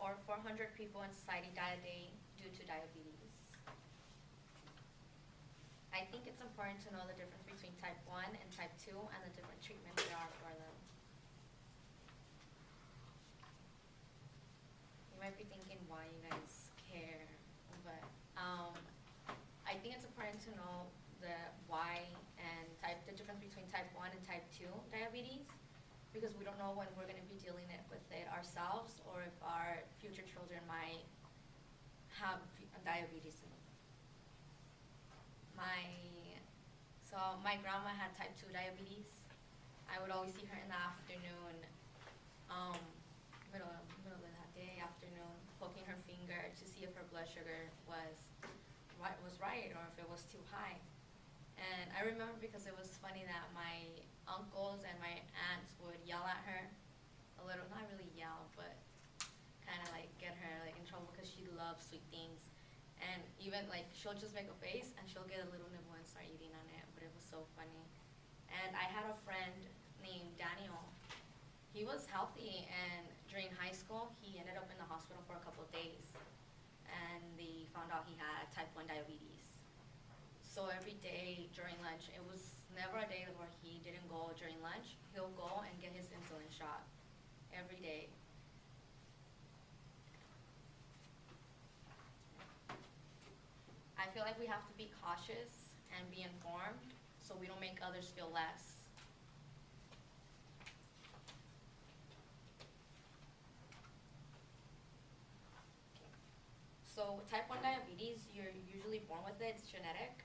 or 400 people in society die a day due to diabetes. I think it's important to know the difference between type 1 and type 2 and the different treatments there are for them. You might be thinking why you guys care, but I think it's important to know the why and the difference between type 1 and type 2 diabetes, because we don't know when we're going to be dealing with it ourselves or if our future children might have diabetes. My grandma had type 2 diabetes. I would always see her in the afternoon, middle of that day, afternoon, poking her finger to see if her blood sugar was right or if it was too high. And I remember because it was funny that my uncles and my aunts would yell at her a little, not really yell, but kind of like get her like in trouble because she loves sweet things. And even like she'll just make a face and she'll get a little nibble and start eating on it, but it was so funny. And I had a friend named Daniel. He was healthy, and during high school he ended up in the hospital for a couple of days, and they found out he had type 1 diabetes. So every day during lunch, it was never a day where he didn't go during lunch. He'll go and get his insulin shot every day. I feel like we have to be cautious and be informed so we don't make others feel less. So type 1 diabetes, you're usually born with it, it's genetic.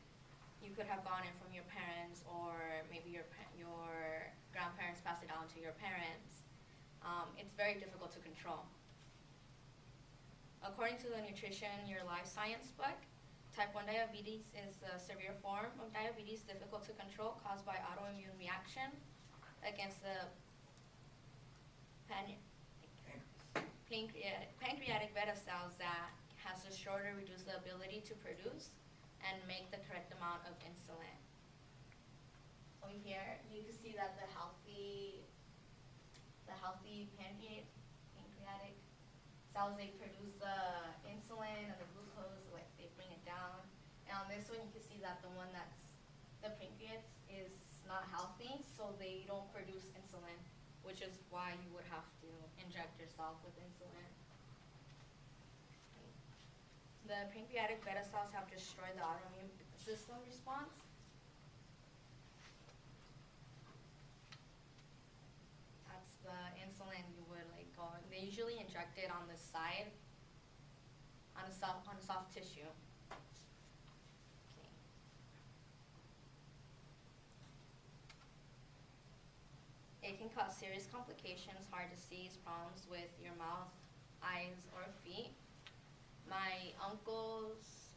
You could have gone in from your parents, or maybe your grandparents passed it down to your parents. It's very difficult to control. According to the Nutrition Your Life Science book, type 1 diabetes is a severe form of diabetes difficult to control caused by autoimmune reaction against the pancreatic beta cells that has destroyed or reduced the ability to produce and make the correct amount of insulin. Over here, you can see that the healthy pancreatic cells, they produce the insulin and the glucose, like they bring it down. And on this one, you can see that the one that's the pancreas is not healthy, so they don't produce insulin, which is why you would have to inject yourself with insulin. The pancreatic beta cells have destroyed the autoimmune system response. That's the insulin you would like go. They usually inject it on the side, on a soft tissue. Okay. It can cause serious complications, heart disease, problems with your mouth, eyes, or feet. My uncle's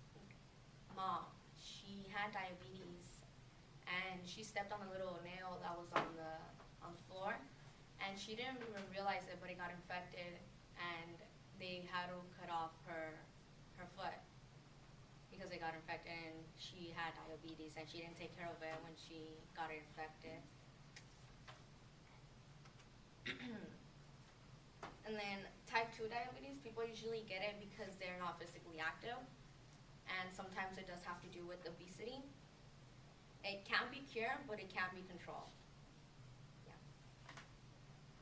mom, she had diabetes, and she stepped on a little nail that was on the floor, and she didn't even realize it, but it got infected, and they had to cut off her foot because it got infected, and she had diabetes, and she didn't take care of it when she got it infected. And then type 2 diabetes, people usually get it because they're not physically active, and sometimes it does have to do with obesity. It can be cured, but it can be controlled. Yeah.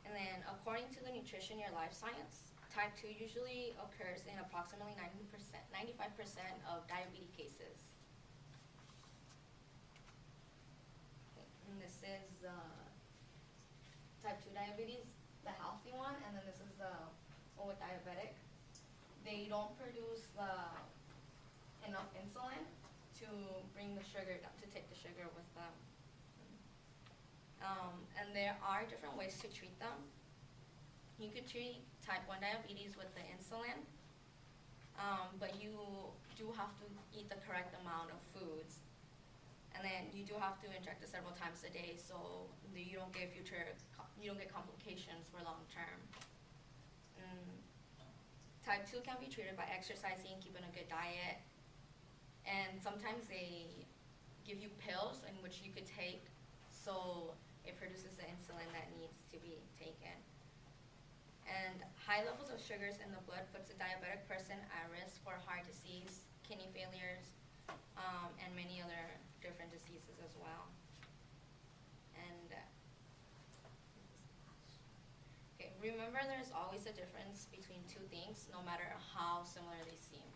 And then according to the Nutrition Your Life Science, type 2 usually occurs in approximately 95% of diabetes cases. Okay. And this is type 2 diabetes, the healthy one, and then this is the one with diabetic. They don't produce enough insulin to bring the sugar down, to take the sugar with them. And there are different ways to treat them. You could treat type 1 diabetes with the insulin, but you do have to eat the correct amount of foods. And then you do have to inject it several times a day so that you don't get complications for long term. Type 2 can be treated by exercising, keeping a good diet, and sometimes they give you pills in which you could take so it produces the insulin that needs to be taken. And high levels of sugars in the blood puts a diabetic person at risk for heart disease, kidney failures, and many other different diseases as well. And okay, remember there's always a difference between two things, no matter how similar they seem.